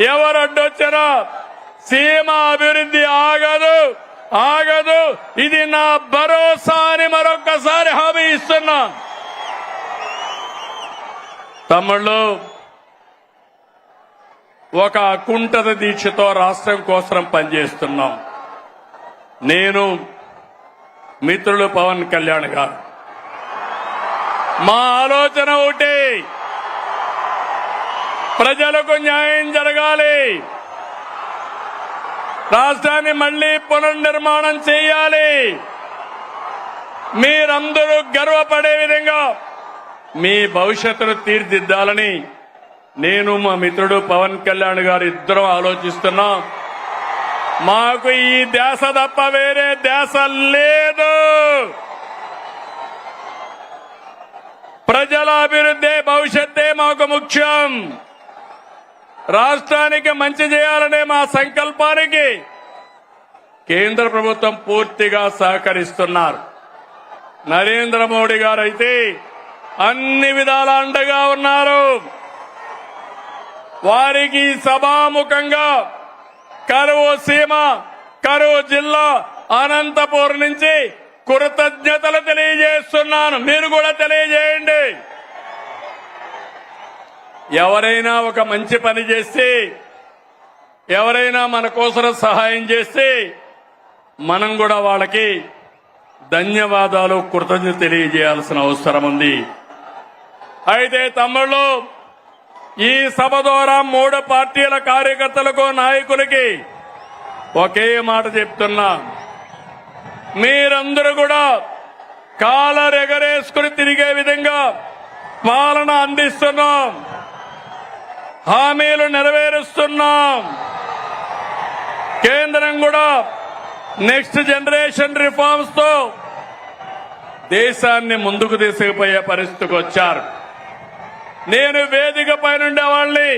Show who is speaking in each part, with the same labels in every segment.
Speaker 1: ఎవరు అడ్డొచ్చినా సీమ అభివృద్ధి ఆగదు ఆగదు. ఇది నా భరోసా అని మరొక్కసారి హామీ ఇస్తున్నా. తమ్ముళ్ళు, ఒక అకుంఠిత దీక్షతో రాష్ట్రం కోసం పనిచేస్తున్నాం. నేను, మిత్రులు పవన్ కళ్యాణ్ గారు, మా ఆలోచన ఒకటి, ప్రజలకు న్యాయం జరగాలి, రాష్ట్రాన్ని మళ్లీ పునర్నిర్మాణం చేయాలి, మీరందరూ గర్వపడే విధంగా మీ భవిష్యత్తును తీర్చిదిద్దాలని నేను, మా మిత్రుడు పవన్ కళ్యాణ్ గారు ఇద్దరం ఆలోచిస్తున్నాం. మాకు ఈ ధ్యాస తప్ప వేరే ధ్యాస లేదు. ప్రజల అభివృద్ధి, భవిష్యత్తే మాకు ముఖ్యం. రాష్ట్రానికి మంచి చేయాలనే మా సంకల్పానికి కేంద్ర ప్రభుత్వం పూర్తిగా సహకరిస్తున్నారు. నరేంద్ర మోడీ గారు అయితే అన్ని విధాల అండగా ఉన్నారు. వారికి సభాముఖంగా కరువు సీమ, కరువు జిల్లా అనంతపూర్ నుంచి కృతజ్ఞతలు తెలియజేస్తున్నాను. మీరు కూడా తెలియజేయండి. ఎవరైనా ఒక మంచి పని చేస్తే, ఎవరైనా మన కోసం సహాయం చేస్తే మనం కూడా వాళ్ళకి ధన్యవాదాలు, కృతజ్ఞత తెలియజేయాల్సిన అవసరం ఉంది. అయితే తమ్ముళ్ళు, ఈ సభ ద్వారా 3 పార్టీల కార్యకర్తలకు, నాయకులకి ఒకే మాట చెప్తున్నా. మీరందరూ కూడా కాలర్ ఎగరేసుకుని తిరిగే విధంగా పాలన అందిస్తున్నాం, హామీలు నెరవేరుస్తున్నాం. కేంద్రం కూడా నెక్స్ట్ జనరేషన్ రిఫార్మ్స్ తో దేశాన్ని ముందుకు తీసుకుపోయే పరిస్థితికి వచ్చారు. నేను వేదిక పైనుండే వాళ్ళని,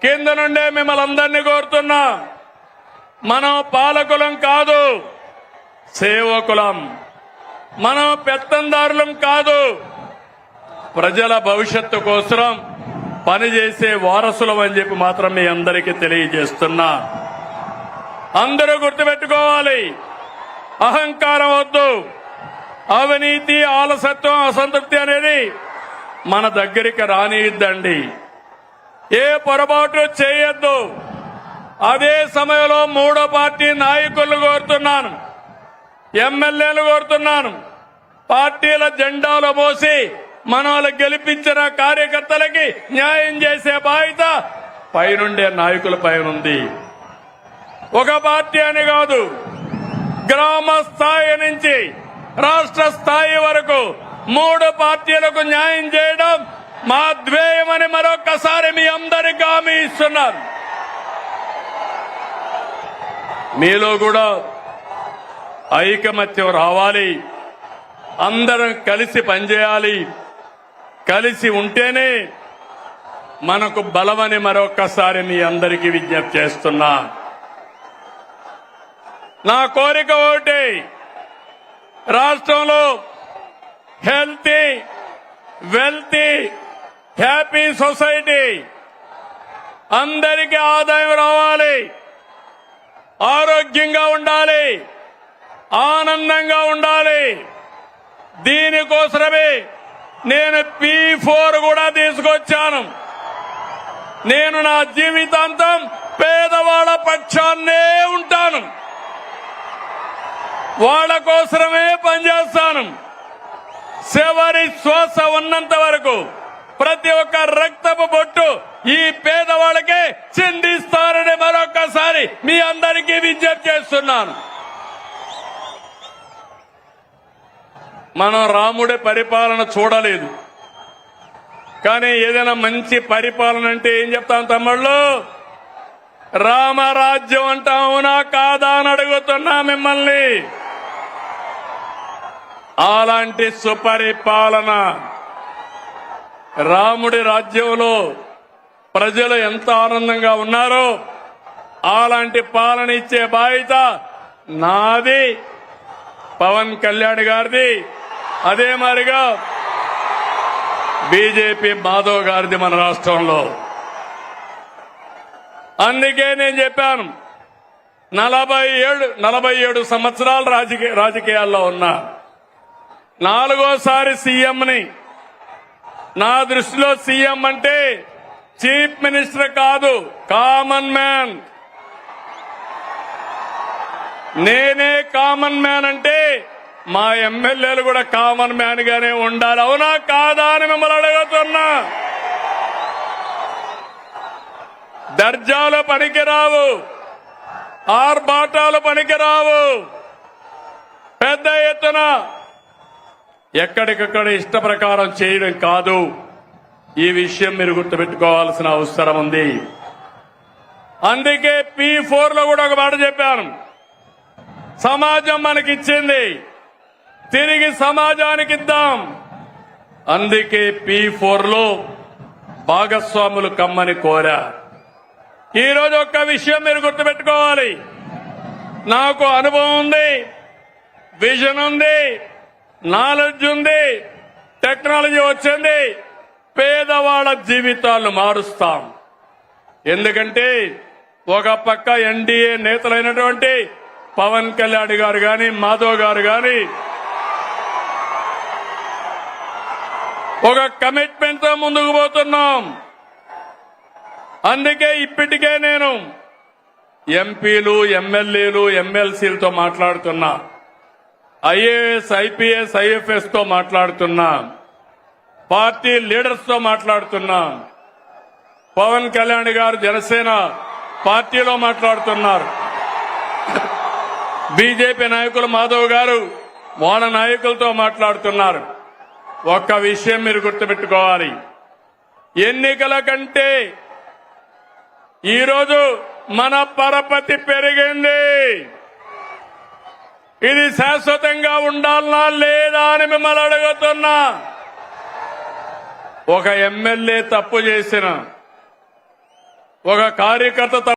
Speaker 1: కింద నుండే మిమ్మల్ని అందరినీ కోరుతున్నా, మనం పాలకులం కాదు, సేవకులం. మనం పెత్తందారులం కాదు, ప్రజల భవిష్యత్తు కోసం పనిచేసే వారసులం అని చెప్పి మాత్రం మీ అందరికీ తెలియజేస్తున్నా. అందరూ గుర్తుపెట్టుకోవాలి, అహంకారం వద్దు, అవినీతి, ఆలసత్వం, అసంతృప్తి అనేది మన దగ్గరికి రానిద్దండి. ఏ పొరపాటు చేయొద్దు. అదే సమయంలో 3వ పార్టీ నాయకులను కోరుతున్నాను, ఎమ్మెల్యేలు కోరుతున్నాను, పార్టీల జెండాలు మోసి మనల్ని గెలిపించిన కార్యకర్తలకి న్యాయం చేసే బాధ్యత పైనుండే నాయకుల పైన ఉంది. ఒక పార్టీ అని కాదు, గ్రామ స్థాయి నుంచి రాష్ట్ర స్థాయి వరకు 3 పార్టీలకు న్యాయం చేయడం మా ధ్యేయమని మరొకసారి మీ అందరికీ హామీ ఇస్తున్నాను. మీలో కూడా ఐకమత్యం రావాలి, అందరం కలిసి పనిచేయాలి. కలిసి ఉంటేనే మనకు బలమని మరొకసారి మీ అందరికీ విజ్ఞప్తి చేస్తున్నా. నా కోరిక ఒకటి, రాష్ట్రంలో హెల్తీ, వెల్తీ, హ్యాపీ సొసైటీ, అందరికీ ఆదాయం రావాలి, ఆరోగ్యంగా ఉండాలి, ఆనందంగా ఉండాలి. దీనికోసమే నేను P4 కూడా తీసుకొచ్చాను. నేను నా జీవితాంతం పేదవాళ్ల పక్షాన్నే ఉంటాను, వాళ్ళ కోసమే పనిచేస్తాను. చివరి శ్వాస ఉన్నంత వరకు ప్రతి ఒక్క రక్తపు బొట్టు ఈ పేదవాళ్ళకే చిందిస్తారని మరొకసారి మీ అందరికీ విజ్ఞప్తి చేస్తున్నాను. మనం రాముడి పరిపాలన చూడలేదు, కానీ ఏదైనా మంచి పరిపాలన అంటే ఏం చెప్తాం తమ్ముళ్ళు? రామరాజ్యం అంటాం, అవునా కాదా అని అడుగుతున్నా మిమ్మల్ని. అలాంటి సుపరిపాలన, రాముడి రాజ్యంలో ప్రజలు ఎంత ఆనందంగా ఉన్నారో అలాంటి పాలన ఇచ్చే బాధ్యత నాది, పవన్ కళ్యాణ్ గారిది, అదే మాదిరిగా బీజేపీ మాధవ్ గారిది మన రాష్ట్రంలో. అందుకే నేను చెప్పాను 47 సంవత్సరాలు రాజకీయాల్లో ఉన్నా, 4వ సారి సీఎంని. నా దృష్టిలో సీఎం అంటే చీఫ్ మినిస్టర్ కాదు, కామన్ మ్యాన్. నేనే కామన్ మ్యాన్ అంటే మా ఎమ్మెల్యేలు కూడా కామన్ మ్యాన్ గానే ఉండాలి. అవునా కాదా అని మిమ్మల్ని అడుగుతున్నా. దర్జాలు పనికిరావు, ఆర్భాటాలు పనికిరావు. పెద్ద ఎత్తున ఎక్కడికక్కడ ఇష్ట ప్రకారం చేయడం కాదు. ఈ విషయం మీరు గుర్తుపెట్టుకోవాల్సిన అవసరం ఉంది. అందుకే P4 లో కూడా ఒక మాట చెప్పాను. సమాజం మనకిచ్చింది, తిరిగి సమాజానికి ఇద్దాం. అందుకే P4 లో భాగస్వాములు కమ్మని కోరా. ఈరోజు ఒక్క విషయం మీరు గుర్తుపెట్టుకోవాలి. నాకు అనుభవం ఉంది, విజన్ ఉంది, నాలెడ్జ్ ఉంది, టెక్నాలజీ వచ్చింది. పేదవాళ్ల జీవితాలను మారుస్తాం. ఎందుకంటే ఒక పక్క ఎన్డీఏ నేతలైనటువంటి పవన్ కళ్యాణ్ గారు గాని, మాధవ్ గారు గాని ఒక కమిట్మెంట్ తో ముందుకు పోతున్నాం. అందుకే ఇప్పటికే నేను ఎంపీలు, ఎమ్మెల్యేలు, ఎమ్మెల్సీలతో మాట్లాడుతున్నా, ఐఏఎస్, ఐపీఎస్, ఐఎఫ్ఎస్ తో మాట్లాడుతున్నా, పార్టీ లీడర్స్ తో మాట్లాడుతున్నా. పవన్ కళ్యాణ్ గారు జనసేన పార్టీలో మాట్లాడుతున్నారు. బీజేపీ నాయకులు మాధవ్ గారు వాళ్ళ నాయకులతో మాట్లాడుతున్నారు. ఒక్క విషయం మీరు గుర్తుపెట్టుకోవాలి. ఎన్నికల కంటే ఈరోజు మన పరపతి పెరిగింది. ఇది శాశ్వతంగా ఉండాలనా లేదా అని మిమ్మల్ని అడుగుతున్నా. ఒక ఎమ్మెల్యే తప్పు చేసిన, ఒక కార్యకర్త